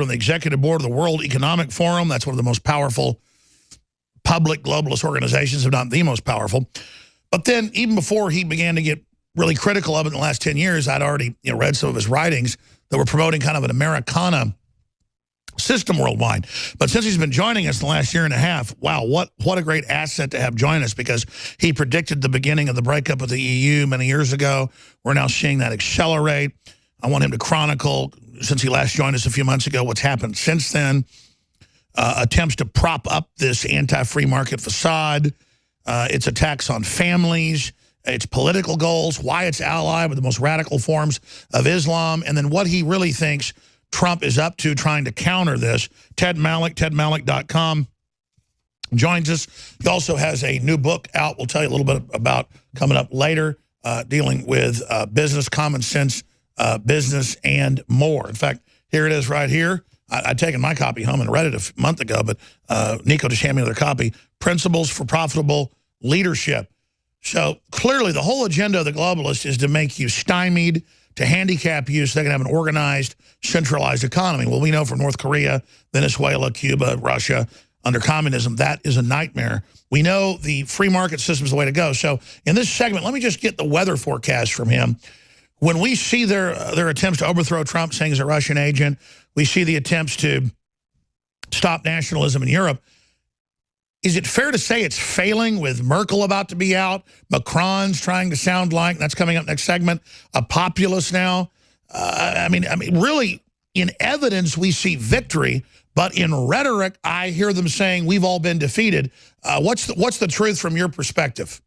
on the executive board of the World Economic Forum. That's one of the most powerful public globalist organizations, if not the most powerful. But then even before he began to get really critical of it in the last 10 years, I'd already read some of his writings that were promoting kind of an Americana system worldwide. But since he's been joining us the last year and a half, wow, what a great asset to have join us, because he predicted the beginning of the breakup of the EU many years ago. We're now seeing that accelerate. I want him to chronicle, since he last joined us a few months ago, what's happened since then. Attempts to prop up this anti-free market facade, its attacks on families, its political goals, why it's allied with the most radical forms of Islam, and then what he really thinks Trump is up to trying to counter this. Ted Malloch, tedmalloch.com, joins us. He also has a new book out we'll tell you a little bit about coming up later, dealing with business, common sense, business, and more. In fact, here it is right here. I'd taken my copy home and read it a month ago, but Nico just handed me another copy. Principles for Profitable Leadership. So clearly the whole agenda of the globalists is to make you stymied, to handicap you so they can have an organized, centralized economy. Well, we know from North Korea, Venezuela, Cuba, Russia, under communism, that is a nightmare. We know the free market system is the way to go. So in this segment, let me just get the weather forecast from him. When we see their attempts to overthrow Trump, saying he's a Russian agent, we see the attempts to stop nationalism in Europe. Is it fair to say it's failing, with Merkel about to be out, Macron's trying to sound like, that's coming up next segment, a populist now? I mean, really, in evidence, we see victory, but in rhetoric, I hear them saying we've all been defeated. What's the truth from your perspective?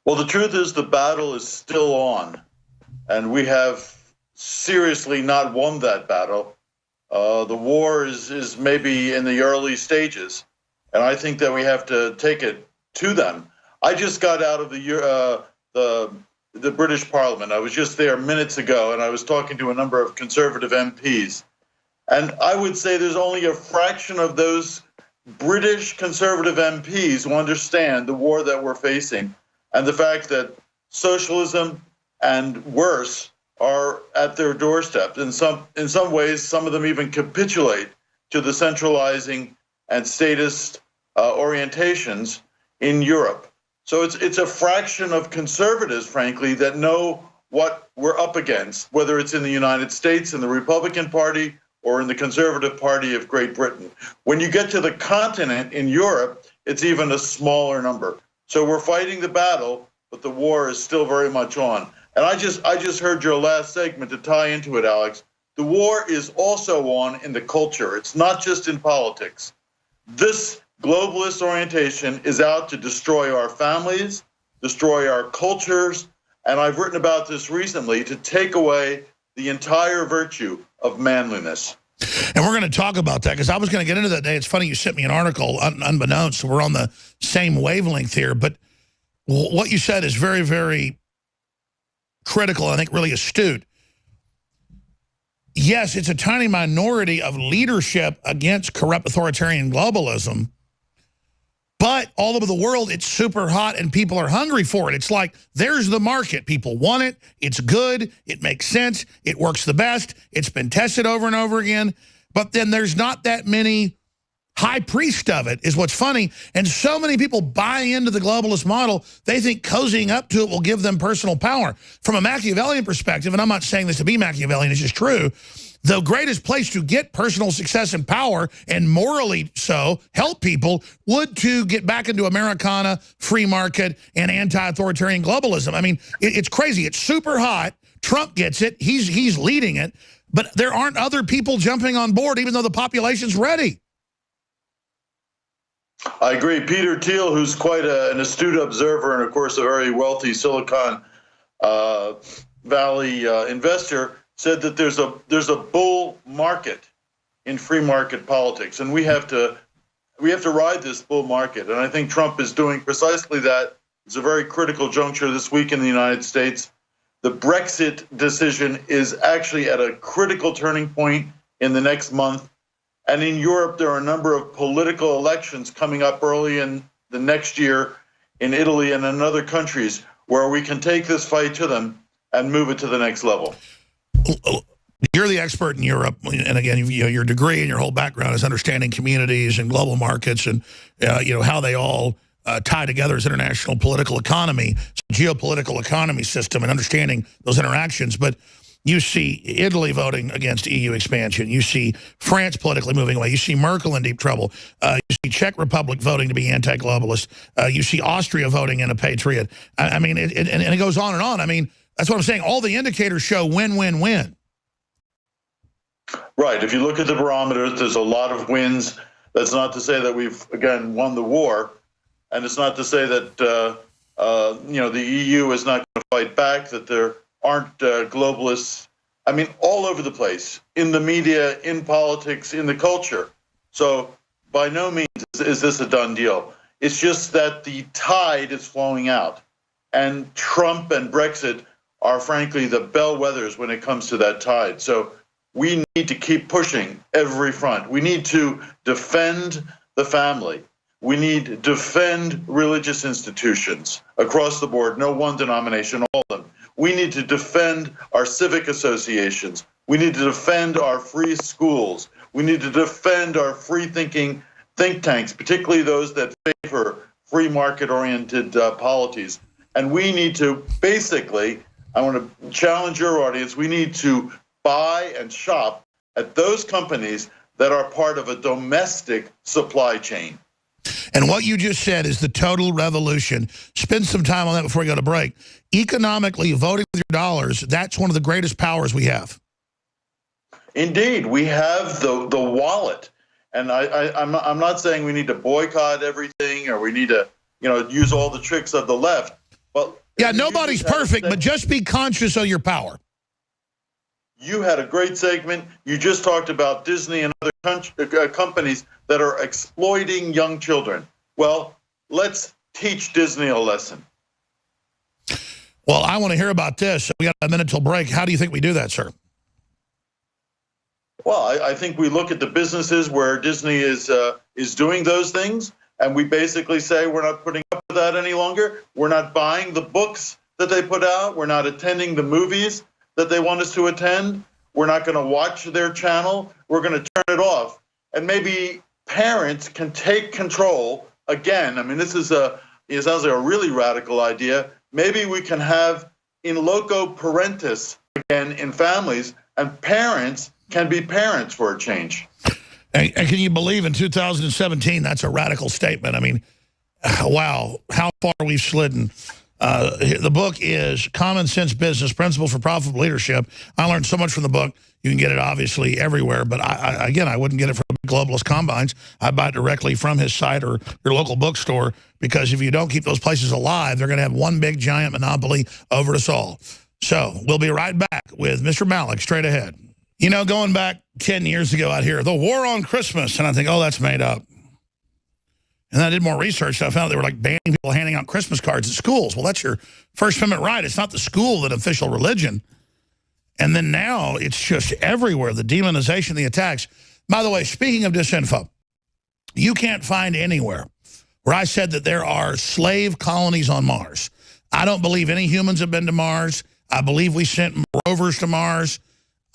Well, the truth is the battle is still on, and we have seriously not won that battle. The war is maybe in the early stages, and I think that we have to take it to them. I just got out of the British Parliament. I was just there minutes ago, and I was talking to a number of Conservative MPs. And I would say there's only a fraction of those British Conservative MPs who understand the war that we're facing, and the fact that socialism and worse are at their doorstep. In some ways, some of them even capitulate to the centralizing and statist orientations in Europe. So it's a fraction of conservatives, frankly, that know what we're up against, whether it's in the United States, in the Republican Party, or in the Conservative Party of Great Britain. When you get to the continent in Europe, it's even a smaller number. So we're fighting the battle, but the war is still very much on. And I just heard your last segment to tie into it, Alex. The war is also on in the culture. It's not just in politics. This globalist orientation is out to destroy our families, destroy our cultures, and I've written about this recently, to take away the entire virtue of manliness. And we're going to talk about that, because I was going to get into that today. It's funny you sent me an article, unbeknownst, so we're on the same wavelength here. But what you said is very, very critical, I think really astute. Yes, it's a tiny minority of leadership against corrupt authoritarian globalism, but all over the world, it's super hot and people are hungry for it. It's like, there's the market. People want it. It's good. It makes sense. It works the best. It's been tested over and over again. But then there's not that many high priest of it, is what's funny. And so many people buy into the globalist model, they think cozying up to it will give them personal power. From a Machiavellian perspective, and I'm not saying this to be Machiavellian, it's just true, the greatest place to get personal success and power, and morally so, help people, would to get back into Americana, free market, and anti-authoritarian globalism. I mean, it's crazy. It's super hot. Trump gets it. He's leading it. But there aren't other people jumping on board, even though the population's ready. I agree. Peter Thiel, who's quite an astute observer and, of course, a very wealthy Silicon Valley investor, said that there's a bull market in free market politics, and we have to ride this bull market. And I think Trump is doing precisely that. It's a very critical juncture this week in the United States. The Brexit decision is actually at a critical turning point in the next month. And in Europe, there are a number of political elections coming up early in the next year in Italy and in other countries where we can take this fight to them and move it to the next level. You're the expert in Europe, and again, your degree and your whole background is understanding communities and global markets and how they all tie together as international political economy, geopolitical economy system, and understanding those interactions. But you see Italy voting against EU expansion. You see France politically moving away. You see Merkel in deep trouble. You see Czech Republic voting to be anti-globalist. You see Austria voting in a patriot. I mean, and it goes on and on. I mean, that's what I'm saying. All the indicators show win, win, win. Right. If you look at the barometers, there's a lot of wins. That's not to say that we've, again, won the war. And it's not to say that, the EU is not going to fight back, that there aren't globalists, I mean, all over the place, in the media, in politics, in the culture. So by no means is this a done deal. It's just that the tide is flowing out. And Trump and Brexit are, frankly, the bellwethers when it comes to that tide. So we need to keep pushing every front. We need to defend the family. We need to defend religious institutions across the board, no one denomination, all of them. We need to defend our civic associations. We need to defend our free schools. We need to defend our free-thinking think tanks, particularly those that favor free market-oriented policies. And we need to basically, I want to challenge your audience, we need to buy and shop at those companies that are part of a domestic supply chain. And what you just said is the total revolution. Spend some time on that before we go to break. Economically, voting with your dollars, that's one of the greatest powers we have. Indeed, we have the wallet. And I'm not saying we need to boycott everything or we need to use all the tricks of the left. But yeah, nobody's perfect, but just be conscious of your power. You had a great segment. You just talked about Disney and other companies that are exploiting young children. Well, let's teach Disney a lesson. Well, I want to hear about this. We got a minute till break. How do you think we do that, sir? Well, I think we look at the businesses where Disney is doing those things, and we basically say we're not putting up with that any longer. We're not buying the books that they put out. We're not attending the movies that they want us to attend. We're not going to watch their channel. We're going to turn it off. And maybe parents can take control again. I mean, it sounds like a really radical idea. Maybe we can have in loco parentis again in families, and parents can be parents for a change. And can you believe in 2017 that's a radical statement? I mean, wow, how far we've slidden. The book is Common Sense Business, Principles for Profitable Leadership. I learned so much from the book. You can get it obviously everywhere, but I wouldn't get it from Globalist Combines. I'd buy it directly from his site or your local bookstore, because if you don't keep those places alive, they're going to have one big giant monopoly over us all. So we'll be right back with Mr. Malek straight ahead. You know, going back 10 years ago out here, the war on Christmas, and I think, oh, that's made up. And I did more research, so I found they were like banning people handing out Christmas cards at schools. Well, that's your First Amendment right. It's not the school that official religion. And then now it's just everywhere, the demonization, the attacks. By the way, speaking of disinfo, you can't find anywhere where I said that there are slave colonies on Mars. I don't believe any humans have been to Mars. I believe we sent rovers to Mars.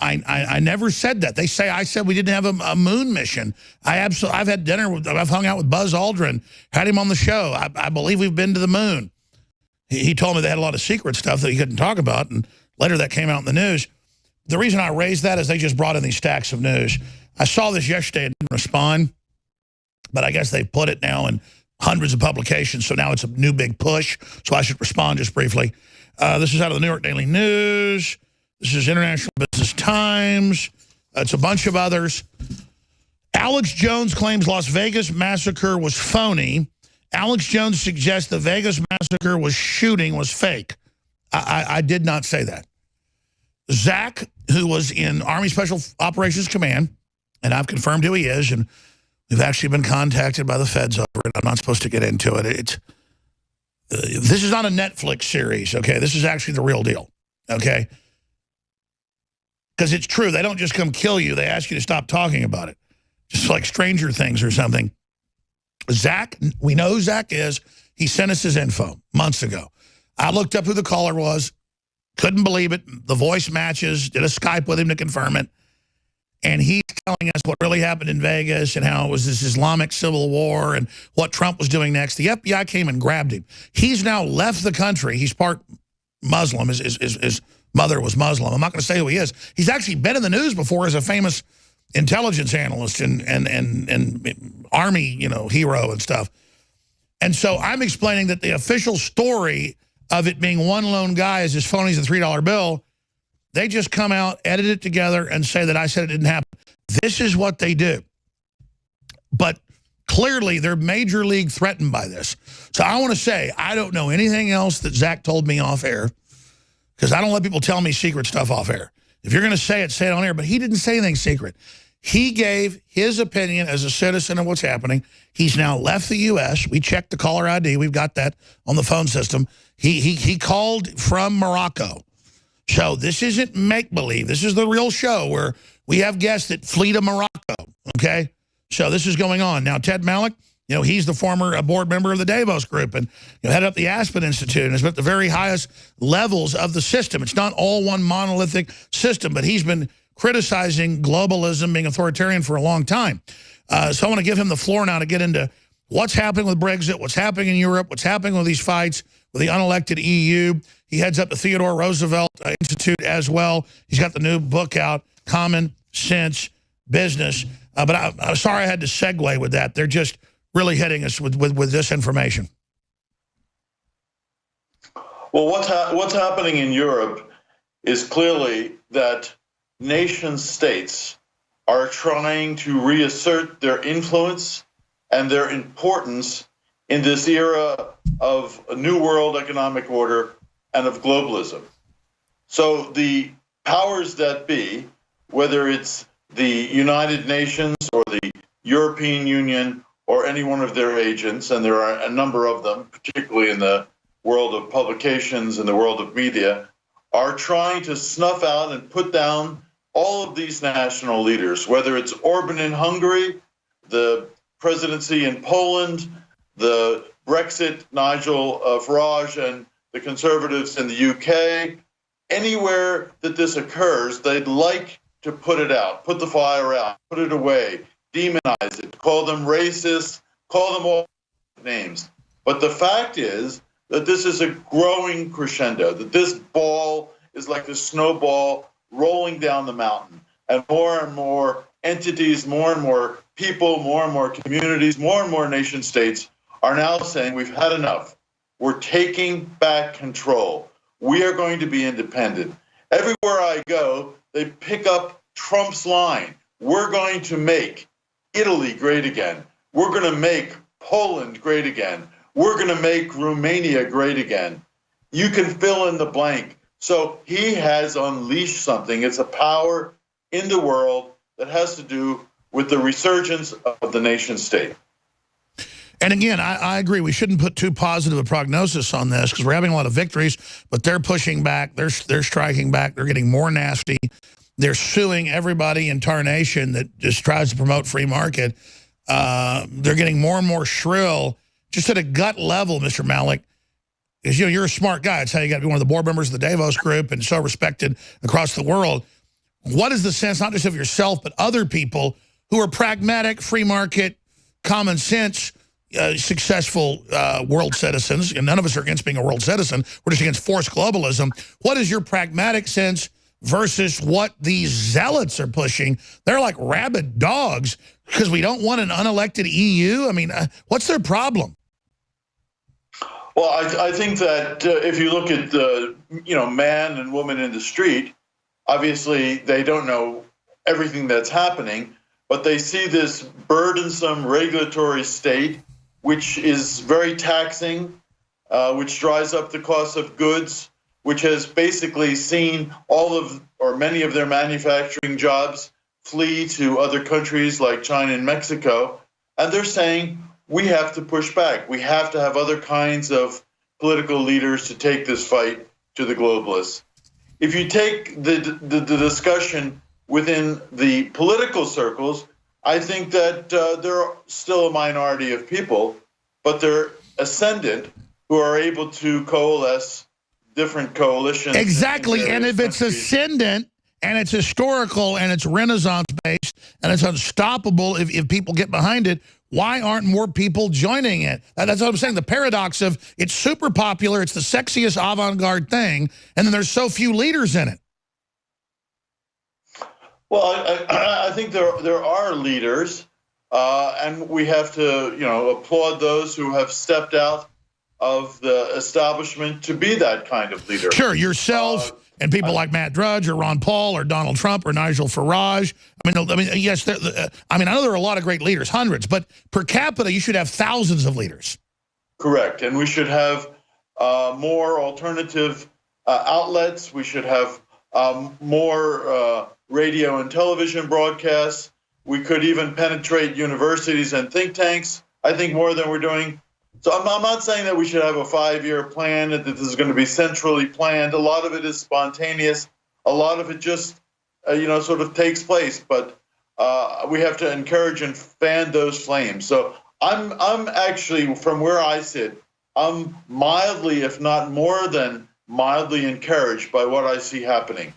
I never said that. I said we didn't have a moon mission. I've had dinner with, I've hung out with Buzz Aldrin, had him on the show. I believe we've been to the moon. He told me they had a lot of secret stuff that he couldn't talk about, and later that came out in the news. The reason I raised that is they just brought in these stacks of news. I saw this yesterday and didn't respond, but I guess they've put it now in hundreds of publications, so now it's a new big push, so I should respond just briefly. This is out of the New York Daily News. This is International Business Times. It's a bunch of others. Alex Jones claims Las Vegas massacre was phony. Alex Jones suggests the Vegas massacre was fake. I did not say that. Zach, who was in Army Special Operations Command, and I've confirmed who he is, and we've actually been contacted by the feds over it. I'm not supposed to get into it. This is not a Netflix series, okay? This is actually the real deal, okay? Because it's true. They don't just come kill you. They ask you to stop talking about it. Just like Stranger Things or something. Zach, we know who Zach is. He sent us his info months ago. I looked up who the caller was, Couldn't believe it. The voice matches, did a Skype with him to confirm it. And he's telling us what really happened in Vegas and how it was this Islamic civil war and what Trump was doing next. The FBI came and grabbed him. He's now left the country. He's part Muslim. His mother was Muslim. I'm not going to say who he is. He's actually been in the news before as a famous intelligence analyst and army, hero and stuff. And so I'm explaining that the official story of it being one lone guy is his phony's a $3 bill. They just come out, edit it together, and say that I said it didn't happen. This is what they do. But clearly, they're major league threatened by this. So I want to say, I don't know anything else that Zach told me off air, because I don't let people tell me secret stuff off air. If you're going to say it on air. But he didn't say anything secret. He gave his opinion as a citizen of what's happening. He's now left the U.S. We checked the caller ID. We've got that on the phone system. He called from Morocco. So this isn't make-believe. This is the real show where we have guests that flee to Morocco, okay? So this is going on. Now, Ted Malloch, he's the former board member of the Davos Group and headed up the Aspen Institute and has been at the very highest levels of the system. It's not all one monolithic system, but he's been criticizing globalism, being authoritarian for a long time. So I want to give him the floor now to get into what's happening with Brexit, what's happening in Europe, what's happening with these fights with the unelected EU. He heads up the Theodore Roosevelt Institute as well. He's got the new book out, Common Sense Business. But I'm sorry I had to segue with that. They're just really hitting us with this information. Well, what's happening in Europe is clearly that nation states are trying to reassert their influence and their importance in this era of a new world economic order and of globalism. So the powers that be, whether it's the United Nations or the European Union or any one of their agents, and there are a number of them, particularly in the world of publications and the world of media, are trying to snuff out and put down all of these national leaders, whether it's Orban in Hungary, the presidency in Poland, the Brexit, Nigel Farage and the Conservatives in the UK. Anywhere that this occurs, they'd like to put it out, put the fire out, put it away, demonize it, call them racist, call them all names. But the fact is that this is a growing crescendo, that this ball is like a snowball rolling down the mountain. And more entities, more and more people, more and more communities, more and more nation states are now saying we've had enough. We're taking back control. We are going to be independent. Everywhere I go, they pick up Trump's line. We're going to make Italy great again. We're going to make Poland great again. We're going to make Romania great again. You can fill in the blank. So he has unleashed something. It's a power in the world that has to do with the resurgence of the nation state. And again, I agree. We shouldn't put too positive a prognosis on this because we're having a lot of victories, but they're pushing back. They're striking back. They're getting more nasty. They're suing everybody in tarnation that just tries to promote free market. They're getting more and more shrill, just at a gut level, Mr. Malloch. Because you're a smart guy. It's how you got to be one of the board members of the Davos Group and so respected across the world. What is the sense, not just of yourself, but other people who are pragmatic, free market, common sense, successful world citizens, and none of us are against being a world citizen. We're just against forced globalism. What is your pragmatic sense versus what these zealots are pushing? They're like rabid dogs because we don't want an unelected EU. I mean, what's their problem? Well, I think that if you look at the man and woman in the street, obviously they don't know everything that's happening, but they see this burdensome regulatory state, which is very taxing, which drives up the cost of goods, which has basically seen all of or many of their manufacturing jobs flee to other countries like China and Mexico. And they're saying, we have to push back. We have to have other kinds of political leaders to take this fight to the globalists. If you take the discussion within the political circles, I think that there are still a minority of people, but they're ascendant, who are able to coalesce different coalitions. Exactly. in And if various it's countries. ascendant and it's historical and it's Renaissance based and it's unstoppable if people get behind it, why aren't more people joining it? That's what I'm saying. The paradox of it's super popular, it's the sexiest avant-garde thing, and then there's so few leaders in it. Well, I think there are leaders, and we have to, applaud those who have stepped out of the establishment to be that kind of leader. Sure, yourself and people like Matt Drudge or Ron Paul or Donald Trump or Nigel Farage. I mean, yes, I know there are a lot of great leaders, hundreds, but per capita, you should have thousands of leaders. Correct, and we should have more alternative outlets. We should have more radio and television broadcasts. We could even penetrate universities and think tanks, I think, more than we're doing. So I'm not saying that we should have a 5-year plan, that this is going to be centrally planned. A lot of it is spontaneous. A lot of it just, sort of takes place. But we have to encourage and fan those flames. So I'm actually, from where I sit, I'm mildly, if not more than mildly encouraged by what I see happening.